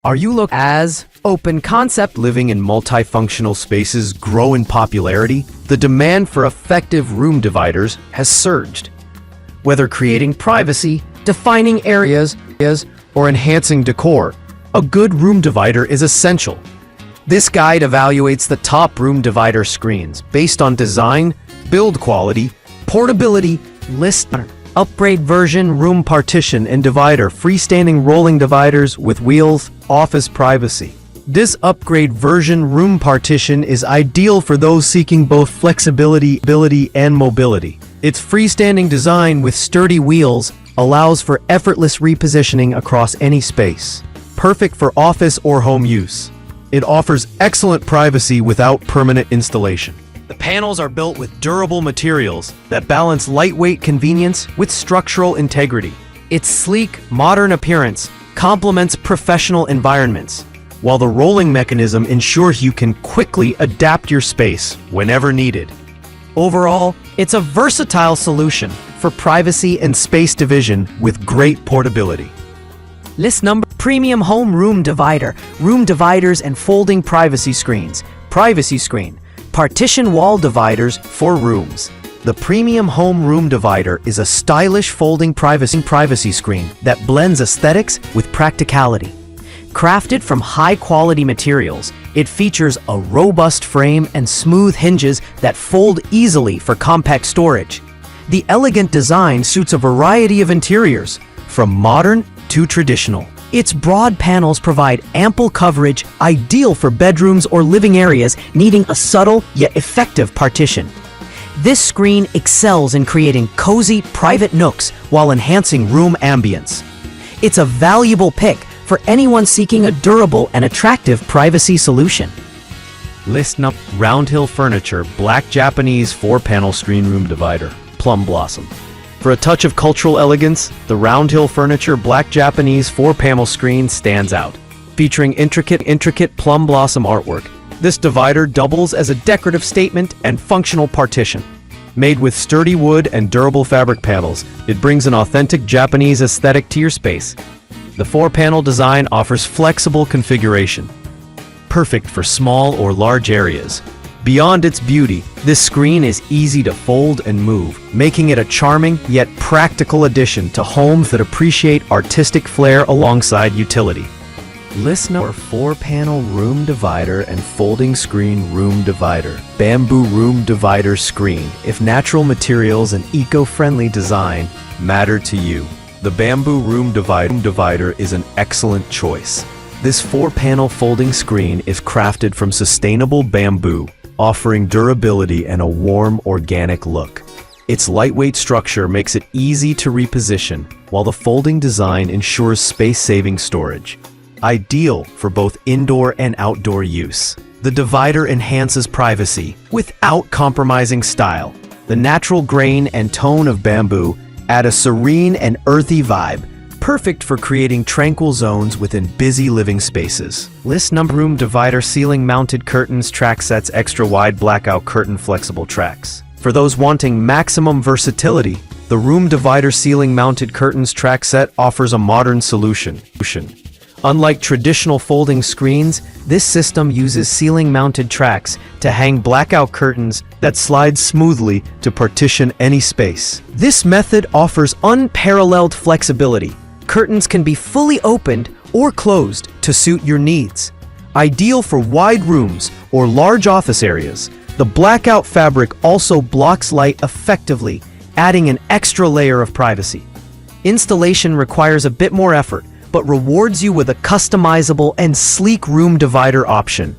Are you looking as open concept living in multifunctional spaces grow in popularity? The demand for effective room dividers has surged. Whether creating privacy, defining areas, or enhancing decor, a good room divider is essential. This guide evaluates the top room divider screens based on design, build quality, portability, upgrade version, room partition and divider, freestanding rolling dividers with wheels, office privacy. This upgrade version room partition is ideal for those seeking both flexibility and mobility. Its freestanding design with sturdy wheels allows for effortless repositioning across any space, perfect for office or home use. It offers excellent privacy without permanent installation. The panels are built with durable materials that balance lightweight convenience with structural integrity. Its sleek, modern appearance complements professional environments, while the rolling mechanism ensures you can quickly adapt your space whenever needed. Overall, it's a versatile solution for privacy and space division with great portability. List number: Premium Home Room Divider, room dividers and folding privacy screens. Privacy screen, partition wall dividers for rooms. The Premium Home Room Divider is a stylish folding privacy screen that blends aesthetics with practicality. Crafted from high-quality materials, it features a robust frame and smooth hinges that fold easily for compact storage. The elegant design suits a variety of interiors, from modern to traditional. Its broad panels provide ample coverage, ideal for bedrooms or living areas needing a subtle yet effective partition. This screen excels in creating cozy, private nooks while enhancing room ambience. It's a valuable pick for anyone seeking a durable and attractive privacy solution. List number: Roundhill Furniture Black Japanese 4-panel screen room divider, Plum Blossom. For a touch of cultural elegance, the Roundhill Furniture Black Japanese 4-panel screen stands out. Featuring intricate plum blossom artwork, this divider doubles as a decorative statement and functional partition. Made with sturdy wood and durable fabric panels, it brings an authentic Japanese aesthetic to your space. The 4-panel design offers flexible configuration, perfect for small or large areas. Beyond its beauty, this screen is easy to fold and move, making it a charming yet practical addition to homes that appreciate artistic flair alongside utility. List number: 4-panel room divider and folding screen room divider, Bamboo Room Divider Screen. If natural materials and eco-friendly design matter to you, the Bamboo Room Divider is an excellent choice. This 4-panel folding screen is crafted from sustainable bamboo, offering durability and a warm, organic look. Its lightweight structure makes it easy to reposition, while the folding design ensures space-saving storage. Ideal for both indoor and outdoor use. The divider enhances privacy without compromising style. The natural grain and tone of bamboo add a serene and earthy vibe, perfect for creating tranquil zones within busy living spaces. List number: Room Divider Ceiling Mounted Curtains Track Sets Extra Wide Blackout Curtain Flexible Tracks. For those wanting maximum versatility, the Room Divider Ceiling Mounted Curtains Track Set offers a modern solution. Unlike traditional folding screens, this system uses ceiling-mounted tracks to hang blackout curtains that slide smoothly to partition any space. This method offers unparalleled flexibility. Curtains can be fully opened or closed to suit your needs. Ideal for wide rooms or large office areas, the blackout fabric also blocks light effectively, adding an extra layer of privacy. Installation requires a bit more effort, but rewards you with a customizable and sleek room divider option.